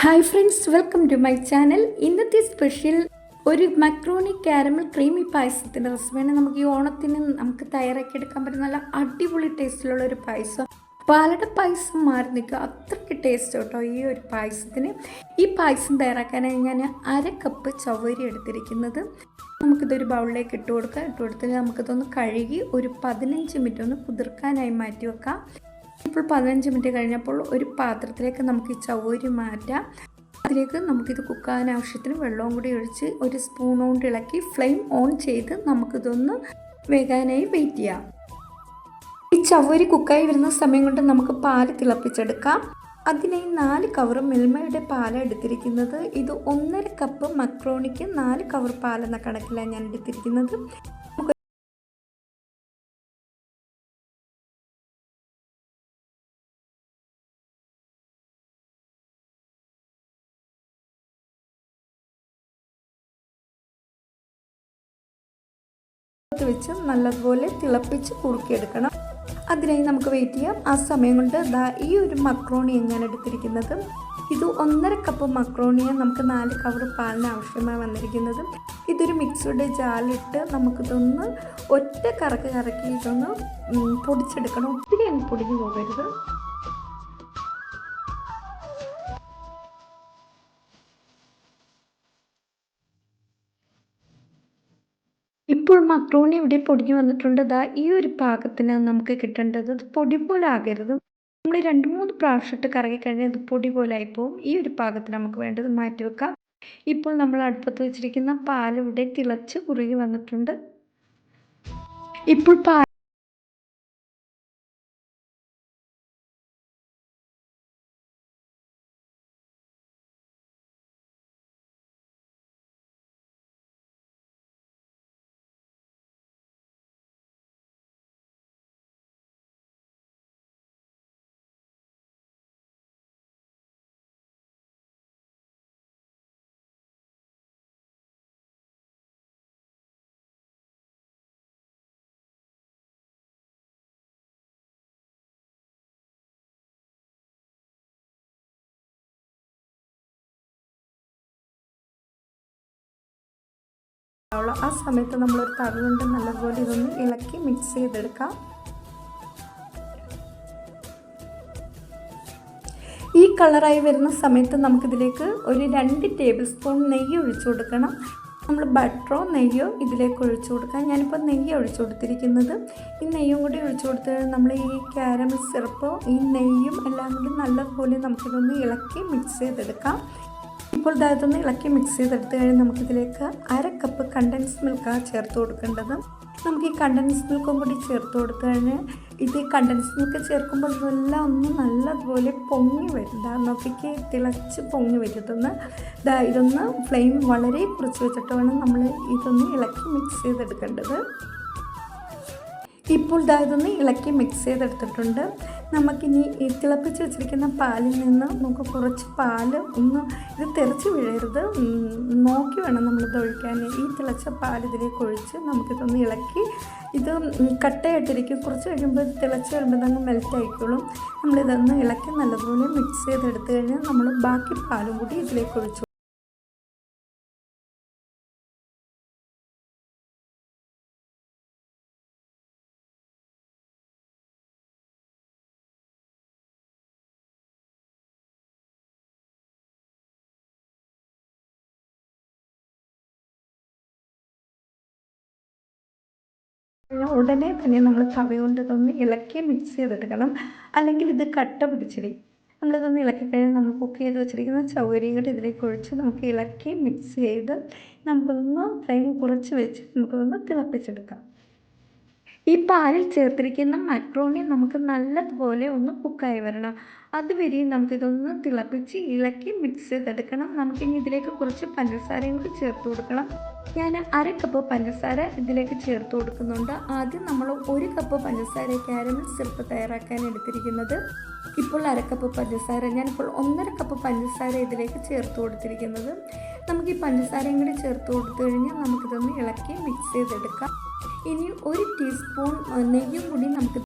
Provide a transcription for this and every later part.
Hi friends, welcome to my channel. ഇന്നത്തെ special ഒരു macaroni caramel creamy പായസത്തിൻ്റെ റെസിപ്പിയാണ്. നമുക്ക് ഈ ഓണത്തിന് നമുക്ക് തയ്യാറാക്കി എടുക്കാൻ പറ്റുന്ന നല്ല അടിപൊളി ടേസ്റ്റിലുള്ള ഒരു പായസം. പാലട പായസം മാറി നിൽക്കുക, അത്രയ്ക്ക് ടേസ്റ്റ് കേട്ടോ ഈ ഒരു പായസത്തിന്. ഈ പായസം തയ്യാറാക്കാനായി ഞാൻ 1/2 കപ്പ് ചവ്വരി എടുത്തിരിക്കുന്നത്. നമുക്കിതൊരു ബൗളിലേക്ക് ഇട്ട് കൊടുത്തിട്ട് നമുക്കിതൊന്ന് കഴുകി ഒരു 15 മിനിറ്റ് ഒന്ന് കുതിർക്കാനായി മാറ്റി വെക്കാം. ഇപ്പോൾ 15 മിനിറ്റ് കഴിഞ്ഞപ്പോൾ ഒരു പാത്രത്തിലേക്ക് നമുക്ക് ഈ ചവ്വരി മാറ്റാം. അതിലേക്ക് നമുക്കിത് കുക്കാൻ ആവശ്യത്തിന് വെള്ളവും കൂടി ഒഴിച്ച് ഒരു സ്പൂൺ കൊണ്ട് ഇളക്കി ഫ്ലെയിം ഓൺ ചെയ്ത് നമുക്കിതൊന്ന് വേകാനായി വെയിറ്റ് ചെയ്യാം. ഈ ചവ്വരി കുക്കായി വരുന്ന സമയം കൊണ്ട് നമുക്ക് പാല് തിളപ്പിച്ചെടുക്കാം. അതിനായി 4 കവർ മിൽമയുടെ പാലാണ് എടുത്തിരിക്കുന്നത്. ഇത് 1.5 കപ്പ് മക്രോണിക്ക് 4 കവർ പാലെന്ന കണക്കിലാണ് ഞാൻ എടുത്തിരിക്കുന്നത്. വെച്ച് നല്ലതുപോലെ തിളപ്പിച്ച് കുറുക്കിയെടുക്കണം. അതിനായി നമുക്ക് വെയിറ്റ് ചെയ്യാം. ആ സമയം കൊണ്ട് ഈ ഒരു മക്രോണി എങ്ങനെ എടുത്തിരിക്കുന്നത്, ഇത് 1.5 കപ്പ് മക്രോണിയെ നമുക്ക് 4 കവർ പാലിന് ആവശ്യമായി വന്നിരിക്കുന്നത്. ഇതൊരു മിക്സിയുടെ ജാലിട്ട് നമുക്കിതൊന്ന് ഒറ്റ കറക്കി ഇതൊന്ന് പൊടിച്ചെടുക്കണം. ഒത്തിരി അങ്ങ് പൊടിഞ്ഞു പോകരുത്. ഇപ്പോൾ മക്രോണി ഇവിടെ പൊടിഞ്ഞു വന്നിട്ടുണ്ട്. ഈ ഒരു പാകത്തിന് നമുക്ക് കിട്ടേണ്ടത്. ഇത് പൊടി പോലെ ആകരുത്. നമ്മൾ 2-3 പ്രാവശ്യം ഇട്ട് കറക്കി കഴിഞ്ഞാൽ ഇത് പൊടി പോലെ ആയിപ്പോവും. ഈ ഒരു പാകത്തിന് നമുക്ക് വേണ്ടത് മാറ്റി വെക്കാം. ഇപ്പോൾ നമ്മൾ അടുപ്പത്ത് വെച്ചിരിക്കുന്ന പാൽ ഇവിടെ തിളച്ച് കുറുകി വന്നിട്ടുണ്ട്. ഇപ്പോൾ ആ സമയത്ത് നമ്മളൊരു തവി കൊണ്ട് നല്ലപോലെ ഇതൊന്ന് ഇളക്കി മിക്സ് ചെയ്തെടുക്കാം. ഈ കളറായി വരുന്ന സമയത്ത് നമുക്കിതിലേക്ക് ഒരു 2 ടേബിൾ സ്പൂൺ നെയ്യ് ഒഴിച്ചു കൊടുക്കണം. നമ്മൾ ബട്ടറോ നെയ്യോ ഇതിലേക്ക് ഒഴിച്ചു കൊടുക്കാം. ഞാനിപ്പോൾ നെയ്യ് ഒഴിച്ചു കൊടുത്തിരിക്കുന്നത്. ഈ നെയ്യും കൂടി ഒഴിച്ചു കൊടുത്ത് നമ്മൾ ഈ കാരമൽ സിറപ്പോ ഈ നെയ്യും എല്ലാം കൂടി നല്ലപോലെ നമുക്കിതൊന്ന് ഇളക്കി മിക്സ് ചെയ്തെടുക്കാം. ഇപ്പോൾ ഇതൊന്ന് ഇളക്കി മിക്സ് ചെയ്തെടുത്ത് കഴിഞ്ഞാൽ നമുക്കിതിലേക്ക് 1/2 കപ്പ് കണ്ടൻസ് മിൽക്കാണ് ചേർത്ത് കൊടുക്കേണ്ടത്. നമുക്ക് ഈ കണ്ടൻസ് മിൽക്കും കൂടി ചേർത്ത് കൊടുത്തു കഴിഞ്ഞാൽ ഇത് കണ്ടൻസ് മിൽക്ക് ചേർക്കുമ്പോൾ ഇതെല്ലാം ഒന്ന് നല്ലതുപോലെ പൊങ്ങി വരും. നോക്കിക്ക് തിളച്ച് പൊങ്ങി വരുത്തുന്ന ഇതൊന്ന് ഫ്ലെയിം വളരെ കുറച്ച് വെച്ചിട്ട് വേണം നമ്മൾ ഇതൊന്ന് ഇളക്കി മിക്സ് ചെയ്തെടുക്കേണ്ടത്. ഇപ്പോൾ ഇതൊന്ന് ഇളക്കി മിക്സ് ചെയ്തെടുത്തിട്ടുണ്ട്. നമുക്കിനി ഈ തിളപ്പിച്ച് വെച്ചിരിക്കുന്ന പാലിൽ നിന്ന് നമുക്ക് കുറച്ച് പാല് ഇത് തെറിച്ച് വീഴരുത്, നോക്കി വേണം നമ്മളിത് ഒഴിക്കാൻ. ഈ തിളച്ച പാൽ ഇതിലേക്ക് ഒഴിച്ച് നമുക്കിതൊന്ന് ഇളക്കി ഇത് കട്ടയായിട്ടിരിക്കും. കുറച്ച് കഴിയുമ്പോൾ ഇത് തിളച്ച് വരുമ്പോൾ ഇതങ്ങ് മെൽറ്റ് ആയിക്കോളും. നമ്മളിതൊന്ന് ഇളക്കി നല്ലതുപോലെ മിക്സ് ചെയ്തെടുത്ത് കഴിഞ്ഞാൽ നമ്മൾ ബാക്കി പാലും കൂടി ഇതിലേക്ക് ഒഴിച്ചു. ഉടനെ തന്നെ നമ്മൾ തവി കൊണ്ട് ഇതൊന്ന് ഇളക്കി മിക്സ് ചെയ്തെടുക്കണം, അല്ലെങ്കിൽ ഇത് കട്ട പിടിച്ചിരിക്കും. നമ്മളിതൊന്ന് ഇളക്കി കഴിഞ്ഞാൽ നമ്മൾ കുക്ക് ചെയ്ത് വെച്ചിരിക്കുന്ന ചവ്വരിയും കൂടി ഇതിലേക്ക് ഒഴിച്ച് നമുക്ക് ഇളക്കി മിക്സ് ചെയ്ത് നമുക്കൊന്ന് ഫ്ലെയിം കുറച്ച് വെച്ച് നമുക്കൊന്ന് തിളപ്പിച്ചെടുക്കാം. ഈ പാലിൽ ചേർത്തിരിക്കുന്ന മക്രോണി നമുക്ക് നല്ലതുപോലെ ഒന്ന് കുക്കായി വരണം. അതുവരെയും നമുക്കിതൊന്ന് തിളപ്പിച്ച് ഇളക്കി മിക്സ് ചെയ്തെടുക്കണം. നമുക്കിനി ഇതിലേക്ക് കുറച്ച് പഞ്ചസാരയും കൂടി ചേർത്ത് കൊടുക്കണം. ഞാൻ 1/2 കപ്പ് പഞ്ചസാര ഇതിലേക്ക് ചേർത്ത് കൊടുക്കുന്നുണ്ട്. ആദ്യം നമ്മൾ 1 കപ്പ് പഞ്ചസാര കാരമൽ സിറപ്പ് തയ്യാറാക്കാൻ എടുത്തിരിക്കുന്നത്. ഇപ്പോൾ 1/2 കപ്പ് പഞ്ചസാര, ഞാനിപ്പോൾ 1.5 കപ്പ് പഞ്ചസാര ഇതിലേക്ക് ചേർത്ത് കൊടുത്തിരിക്കുന്നത്. നമുക്ക് ഈ പഞ്ചസാരയും കൂടി ചേർത്ത് കൊടുത്തു കഴിഞ്ഞാൽ നമുക്കിതൊന്ന് ഇളക്കി മിക്സ് ചെയ്തെടുക്കാം. ഇനി 1 ടീസ്പൂൺ നെയ്യും കൂടി നമുക്ക്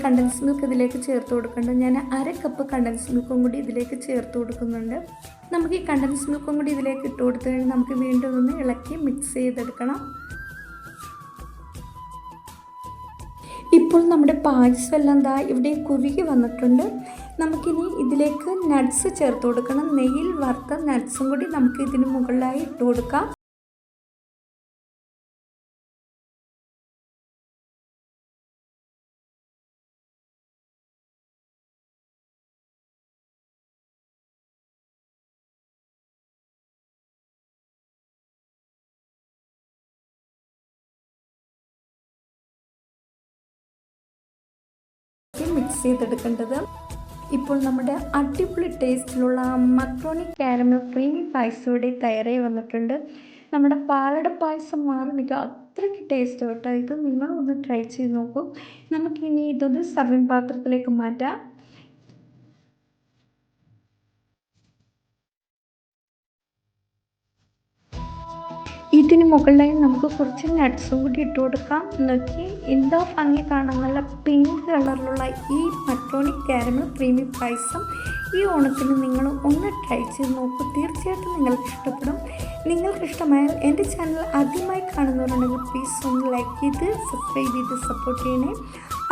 കണ്ടൻസ് മിൽക്ക് ഇതിലേക്ക് ചേർത്ത് കൊടുക്കേണ്ടത്. ഞാൻ 1/2 കപ്പ് കണ്ടൻസ് മിൽക്കും കൂടി ഇതിലേക്ക് ചേർത്ത് കൊടുക്കുന്നുണ്ട്. നമുക്ക് ഈ കണ്ടൻസ് മിൽക്കും കൂടി ഇതിലേക്ക് ഇട്ട് കൊടുത്തു കഴിഞ്ഞാൽ നമുക്ക് വീണ്ടും ഒന്ന് ഇളക്കി മിക്സ് ചെയ്തെടുക്കണം. ഇപ്പോൾ നമ്മുടെ പായസം എല്ലാം ഇവിടെ കുറുകി വന്നിട്ടുണ്ട്. നമുക്കിനി ഇതിലേക്ക് നട്ട്സ് ചേർത്ത് കൊടുക്കണം. നെയ്യിൽ വറുത്ത നട്ട്സും കൂടി നമുക്ക് ഇതിന് മുകളിലായി ഇട്ട് കൊടുക്കാം. മിക്സ് ചെയ്തെടുക്കേണ്ടത്. ഇപ്പോൾ നമ്മുടെ അടിപൊളി ടേസ്റ്റിലുള്ള മക്രോണി കാരമൽ ക്രീമി പായസം ഇവിടെ തയ്യാറായി വന്നിട്ടുണ്ട്. നമ്മുടെ പാലട പായസം മാറുന്നില്ല, അത്രയ്ക്ക് ടേസ്റ്റ് കേട്ടോ. ഇത് നിങ്ങളൊന്ന് ട്രൈ ചെയ്ത് നോക്കൂ. നമുക്കിനി ഇതൊന്ന് സർവിങ് പാത്രത്തിലേക്ക് മാറ്റാം. ഇതിന് മുകളിലായി നമുക്ക് കുറച്ച് നട്ട്സും കൂടി ഇട്ട് കൊടുക്കാം. നോക്കി എന്താ ഭംഗി കാണാൻ, നല്ല പിങ്ക് കളറിലുള്ള ഈ മക്രോണി കാരമൽ ക്രീമി പായസം ഈ ഓണത്തിന് നിങ്ങൾ ഒന്ന് ട്രൈ ചെയ്ത് നോക്കൂ. തീർച്ചയായിട്ടും നിങ്ങൾക്ക് ഇഷ്ടപ്പെടും. നിങ്ങൾക്ക് ഇഷ്ടമായാൽ എൻ്റെ ചാനൽ ആദ്യമായി കാണുന്നവരുണ്ടെങ്കിൽ പ്ലീസ് ഒന്ന് ലൈക്ക് ചെയ്ത് സബ്സ്ക്രൈബ് ചെയ്ത് സപ്പോർട്ട് ചെയ്യണേ.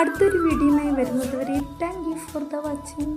അടുത്തൊരു വീഡിയോയുമായി വരുന്നത് വരെ thank you for the watching.